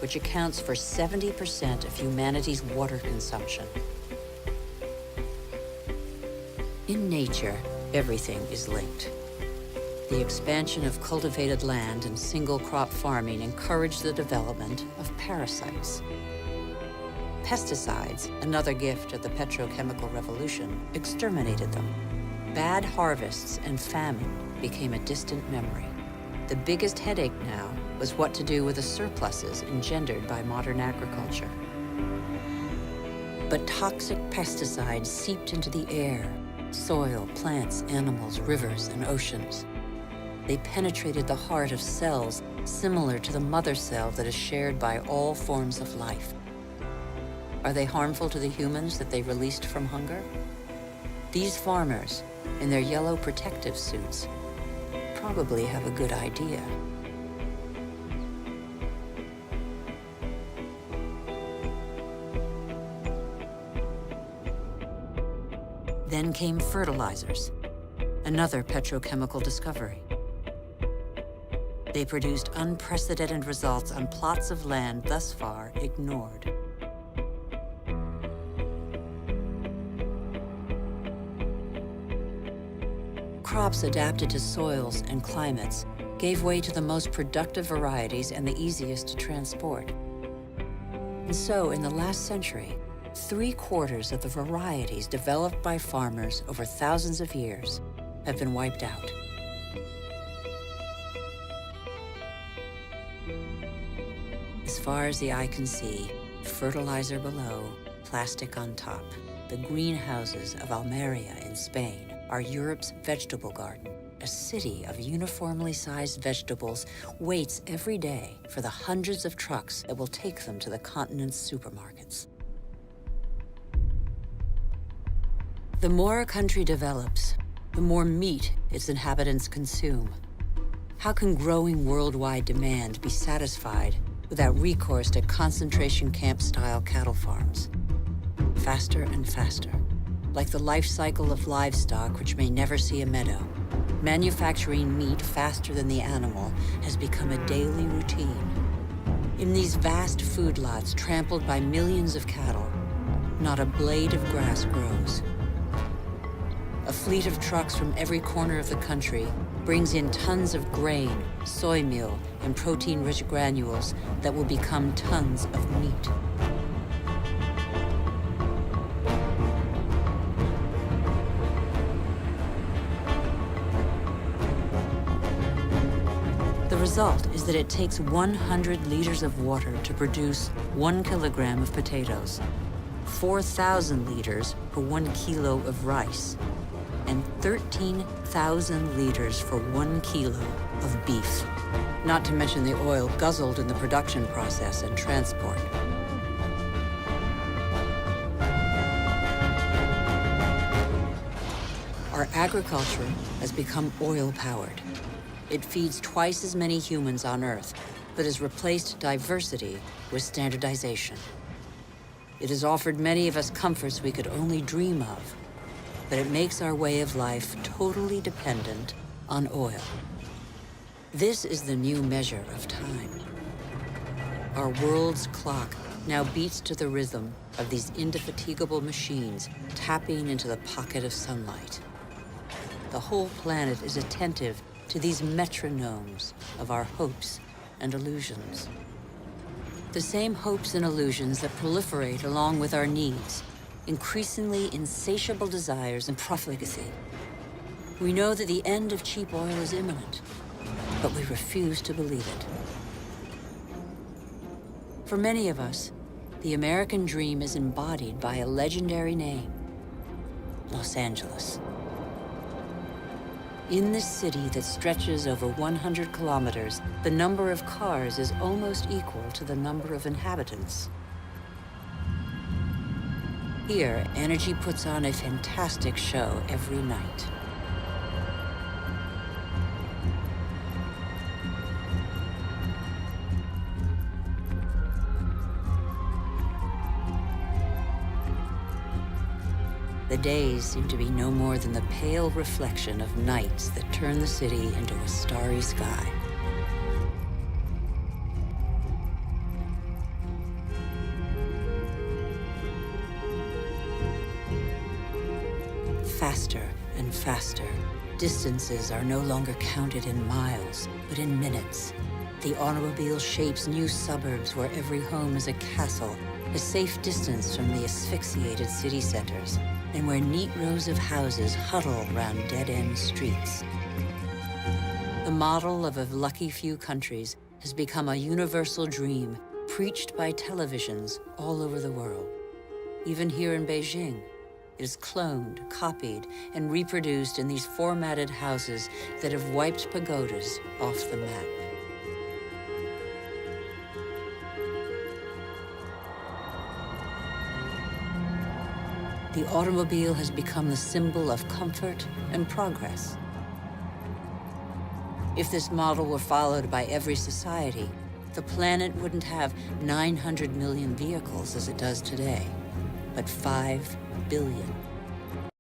which accounts for 70% of humanity's water consumption. In nature, everything is linked. The expansion of cultivated land and single-crop farming encouraged the development of parasites. Pesticides, another gift of the petrochemical revolution, exterminated them. Bad harvests and famine became a distant memory. The biggest headache now was what to do with the surpluses engendered by modern agriculture. But toxic pesticides seeped into the air, soil, plants, animals, rivers, and oceans. They penetrated the heart of cells similar to the mother cell that is shared by all forms of life. Are they harmful to the humans that they released from hunger? These farmers, in their yellow protective suits, probably have a good idea. Then came fertilizers, another petrochemical discovery. They produced unprecedented results on plots of land thus far ignored. Crops adapted to soils and climates gave way to the most productive varieties and the easiest to transport. And so, in the last century, 3/4 of the varieties developed by farmers over thousands of years have been wiped out. As far as the eye can see, fertilizer below, plastic on top. The greenhouses of Almeria in Spain are Europe's vegetable garden. A city of uniformly sized vegetables waits every day for the hundreds of trucks that will take them to the continent's supermarkets. The more a country develops, the more meat its inhabitants consume. How can growing worldwide demand be satisfied without recourse to concentration camp-style cattle farms? Faster and faster. Like the life cycle of livestock, which may never see a meadow, manufacturing meat faster than the animal has become a daily routine. In these vast food lots trampled by millions of cattle, not a blade of grass grows. A fleet of trucks from every corner of the country brings in tons of grain, soy meal, and protein-rich granules that will become tons of meat. The result is that it takes 100 liters of water to produce 1 kilogram of potatoes, 4,000 liters for 1 kilo of rice, and 13,000 liters for 1 kilo of beef, not to mention the oil guzzled in the production process and transport. Our agriculture has become oil-powered. It feeds twice as many humans on Earth, but has replaced diversity with standardization. It has offered many of us comforts we could only dream of, but it makes our way of life totally dependent on oil. This is the new measure of time. Our world's clock now beats to the rhythm of these indefatigable machines tapping into the pocket of sunlight. The whole planet is attentive to these metronomes of our hopes and illusions. The same hopes and illusions that proliferate along with our needs, increasingly insatiable desires and profligacy. We know that the end of cheap oil is imminent, but we refuse to believe it. For many of us, the American dream is embodied by a legendary name, Los Angeles. In this city that stretches over 100 kilometers, the number of cars is almost equal to the number of inhabitants. Here, energy puts on a fantastic show every night. The days seem to be no more than the pale reflection of nights that turn the city into a starry sky. faster and faster. Distances are no longer counted in miles, but in minutes. The automobile shapes new suburbs where every home is a castle, a safe distance from the asphyxiated city centers, and where neat rows of houses huddle around dead-end streets. The model of a lucky few countries has become a universal dream preached by televisions all over the world. Even here in Beijing, it is cloned, copied, and reproduced in these formatted houses that have wiped pagodas off the map. The automobile has become the symbol of comfort and progress. If this model were followed by every society, the planet wouldn't have 900 million vehicles as it does today, but 5 billion.